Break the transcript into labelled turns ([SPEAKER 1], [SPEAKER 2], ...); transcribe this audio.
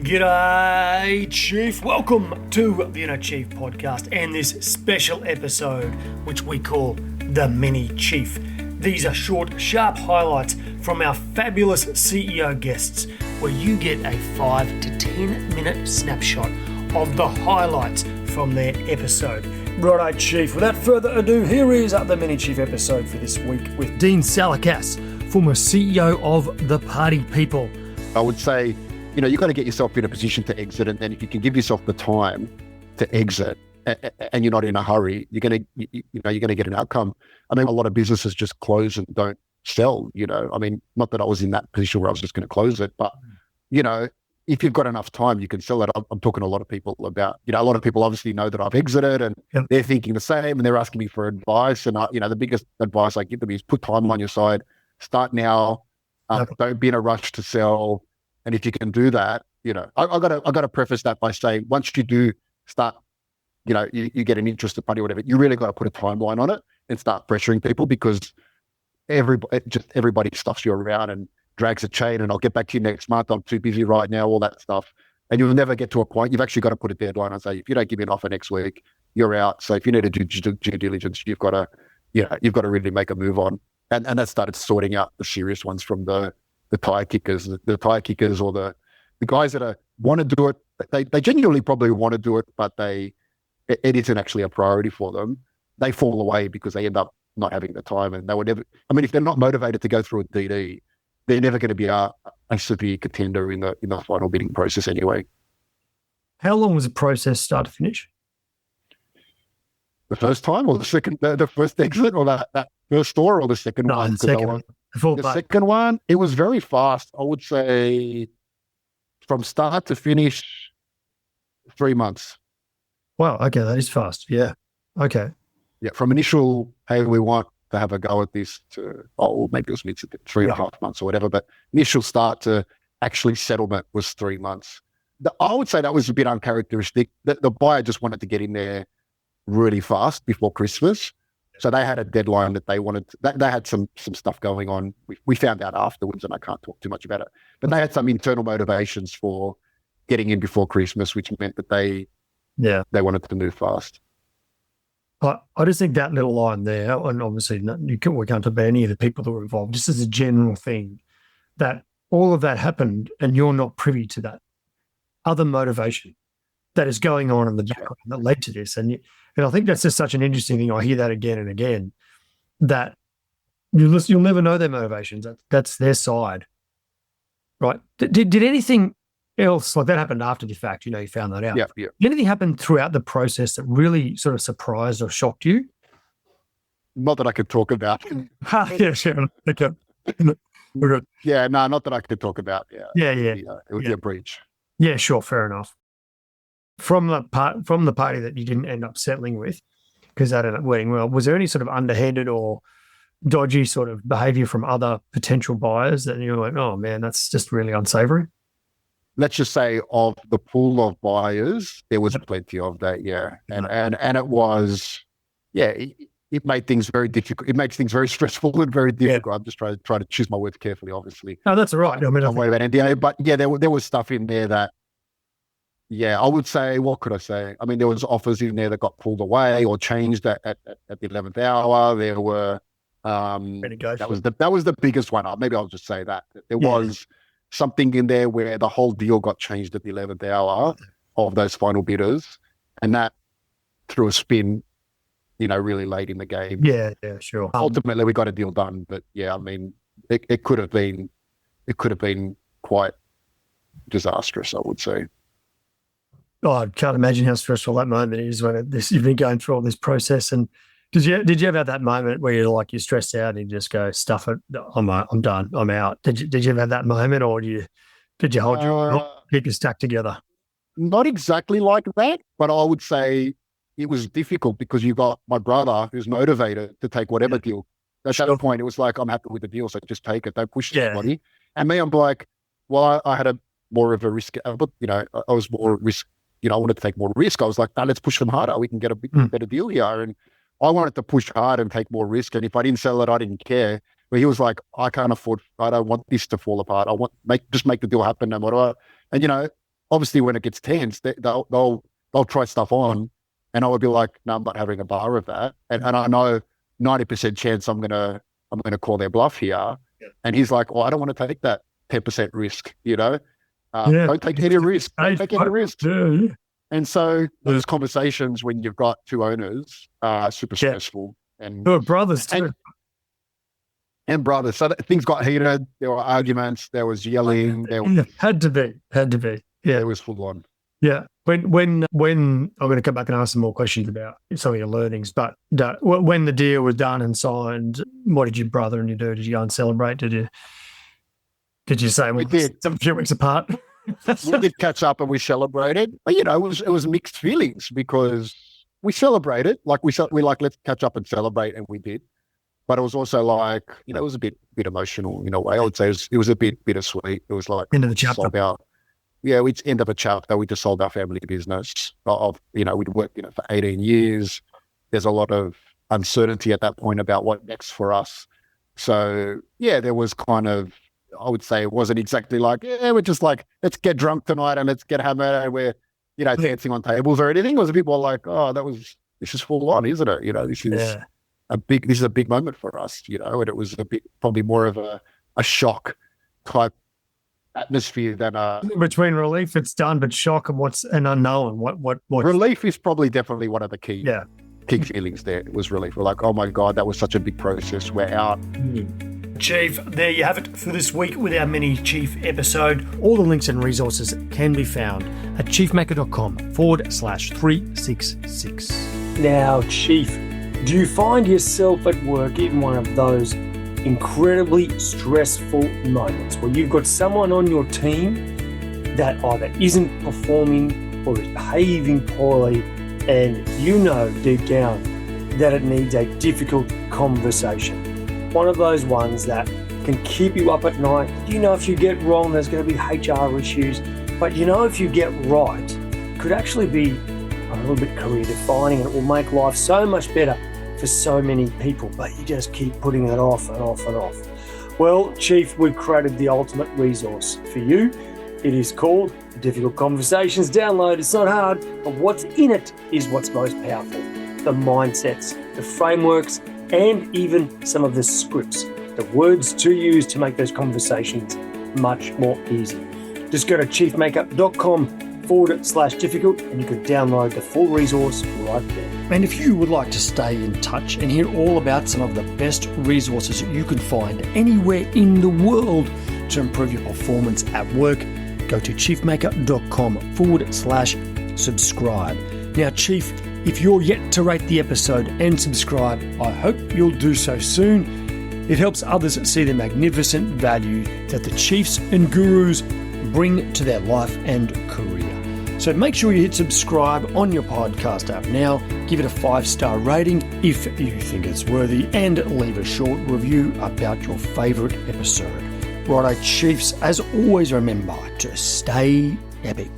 [SPEAKER 1] G'day, Chief. Welcome to the Inner Chief podcast and this special episode, which we call the Mini Chief. These are short, sharp highlights from our fabulous CEO guests, where you get a 5 to 10 minute snapshot of the highlights from their episode. Righto, Chief. Without further ado, here is the Mini Chief episode for this week with Dean Salakas, former CEO of The Party People.
[SPEAKER 2] I would say, you've got to get yourself in a position to exit, and then if you can give yourself the time to exit, and you're not in a hurry, you're going to get an outcome. I mean, a lot of businesses just close and don't sell. Not that I was in that position where I was just going to close it, but if you've got enough time, you can sell it. I'm talking to a lot of people about, a lot of people obviously know that I've exited, and they're thinking the same, and they're asking me for advice. And the biggest advice I give them is put time on your side. Start now. Don't be in a rush to sell. And if you can do that, I got to preface that by saying, once you do start, you get an interested party or whatever, you really got to put a timeline on it and start pressuring people, because everybody stuffs you around and drags a chain, and I'll get back to you next month. I'm too busy right now, all that stuff. And you'll never get to a point. You've actually got to put a deadline and say, if you don't give me an offer next week, you're out. So if you need to do due diligence, you've got to really make a move on. And that started sorting out the serious ones from the tire kickers, or the guys that want to do it. They genuinely probably want to do it, but it isn't actually a priority for them. They fall away because they end up not having the time, and they would never. If they're not motivated to go through a DD, they're never going to be a severe contender in the final bidding process anyway.
[SPEAKER 1] How long was the process start to finish?
[SPEAKER 2] The first time, or the second, the first exit, or that first store, or the second one?
[SPEAKER 1] The second one.
[SPEAKER 2] The second one, it was very fast. I would say from start to finish, 3 months.
[SPEAKER 1] Wow. Okay. That is fast. Yeah. Okay.
[SPEAKER 2] Yeah. From initial, hey, we want to have a go at this, to, maybe it was 3.5 months or whatever, but initial start to actually settlement was 3 months. I would say that was a bit uncharacteristic. The buyer just wanted to get in there really fast before Christmas. So they had a deadline that they wanted. They had some stuff going on. We found out afterwards, and I can't talk too much about it. But they had some internal motivations for getting in before Christmas, which meant that they wanted to move fast.
[SPEAKER 1] I just think that little line there, and obviously we can't talk about any of the people that were involved, just as a general thing, that all of that happened and you're not privy to that other motivation that is going on in the background that led to this. And I think that's just such an interesting thing. I hear that again and again, that you'll never know their motivations. That's their side, right? Did anything else like that happen after the fact? You found that out.
[SPEAKER 2] Yeah.
[SPEAKER 1] Did anything happen throughout the process that really sort of surprised or shocked you?
[SPEAKER 2] Not that I could talk about.
[SPEAKER 1] Yeah, sure. Okay.
[SPEAKER 2] Yeah, no, not that I could talk about. Yeah. It would be a breach.
[SPEAKER 1] Yeah, sure, fair enough. From the party that you didn't end up settling with, because that ended up working well, was there any sort of underhanded or dodgy sort of behavior from other potential buyers that you were like, oh man, that's just really unsavory?
[SPEAKER 2] Let's just say of the pool of buyers, there was plenty of that, yeah. And it was, it made things very difficult. It makes things very stressful and very difficult. I'm just trying to choose my words carefully, obviously.
[SPEAKER 1] No, that's all right.
[SPEAKER 2] I'm worried about NDA, but yeah, there was stuff in there that, I would say, what could I say? There was offers in there that got pulled away or changed at the 11th hour. There were, that was the biggest one. Maybe I'll just say that. There was something in there where the whole deal got changed at the 11th hour of those final bidders, and that threw a spin, really late in the game.
[SPEAKER 1] Yeah, sure.
[SPEAKER 2] Ultimately, we got a deal done, but it could have been quite disastrous, I would say.
[SPEAKER 1] Oh, I can't imagine how stressful that moment is when you've been going through all this process. And did you ever have that moment where you're stressed out and you just go, stuff it, I'm done, I'm out? Did you ever have that moment, or did you hold keep your stack together?
[SPEAKER 2] Not exactly like that, but I would say it was difficult because you got my brother who's motivated to take whatever deal. At that point, it was like, I'm happy with the deal, so just take it. Don't push anybody. And me, I'm like, well, I had more of a risk, but I was more risk. I wanted to take more risk. I was like, let's push them harder. We can get a better deal here. And I wanted to push hard and take more risk. And if I didn't sell it, I didn't care. But he was like, I can't afford, I don't want this to fall apart. I want, just make the deal happen no matter what. And, obviously when it gets tense, they'll try stuff on, and I would be like, no, I'm not having a bar of that. And I know 90% chance I'm gonna call their bluff here.
[SPEAKER 1] Yeah.
[SPEAKER 2] And he's like, well, I don't want to take that 10% risk,
[SPEAKER 1] Yeah.
[SPEAKER 2] don't take any risk. Don't take any risk.
[SPEAKER 1] Yeah.
[SPEAKER 2] And so those conversations when you've got two owners are super stressful. And
[SPEAKER 1] Who are brothers too.
[SPEAKER 2] And brothers. So things got heated. There were arguments. There was yelling.
[SPEAKER 1] Had to be. Yeah.
[SPEAKER 2] It was full on.
[SPEAKER 1] Yeah. When I'm going to come back and ask some more questions about some of your learnings, but when the deal was done and signed, what did your brother and you do? Did you go and celebrate? Did you say
[SPEAKER 2] we did
[SPEAKER 1] a few weeks apart?
[SPEAKER 2] We did catch up and we celebrated. But it was mixed feelings because we celebrated, like we like, let's catch up and celebrate, and we did. But it was also like, it was a bit emotional in a way. I would say it was a bit bittersweet. It was like
[SPEAKER 1] End of the chapter.
[SPEAKER 2] It's end of a chapter. We just sold our family business. We'd worked, for 18 years. There's a lot of uncertainty at that point about what next for us. So there was kind of, I would say it wasn't exactly like, we're just like, let's get drunk tonight and let's get hammered and we're, dancing on tables or anything. It was a bit more like, this is full on, isn't it? This is a big moment for us, and it was a bit, probably more of a shock type atmosphere than
[SPEAKER 1] between relief it's done, but shock and what's an unknown. What
[SPEAKER 2] relief is probably definitely one of the key feelings there. It was relief. We're like, oh my God, that was such a big process. We're out.
[SPEAKER 1] Chief, there you have it for this week with our mini Chief episode. All the links and resources can be found at chiefmaker.com/366.
[SPEAKER 3] Now, Chief, do you find yourself at work in one of those incredibly stressful moments where you've got someone on your team that either isn't performing or is behaving poorly, and deep down that it needs a difficult conversation? One of those ones that can keep you up at night. If you get wrong, there's going to be HR issues, but if you get right, it could actually be a little bit career defining, and it will make life so much better for so many people, but you just keep putting it off and off and off. Well, Chief, we've created the ultimate resource for you. It is called Difficult Conversations. Download, it's not hard, but what's in it is what's most powerful. The mindsets, the frameworks, and even some of the scripts, the words to use to make those conversations much more easy. Just go to chiefmaker.com/difficult and you can download the full resource right there.
[SPEAKER 1] And if you would like to stay in touch and hear all about some of the best resources you can find anywhere in the world to improve your performance at work, go to chiefmaker.com/subscribe. Now, Chief, if you're yet to rate the episode and subscribe, I hope you'll do so soon. It helps others see the magnificent value that the chiefs and gurus bring to their life and career. So make sure you hit subscribe on your podcast app now, give it a 5-star rating if you think it's worthy, and leave a short review about your favourite episode. Righto, Chiefs, as always, remember to stay epic.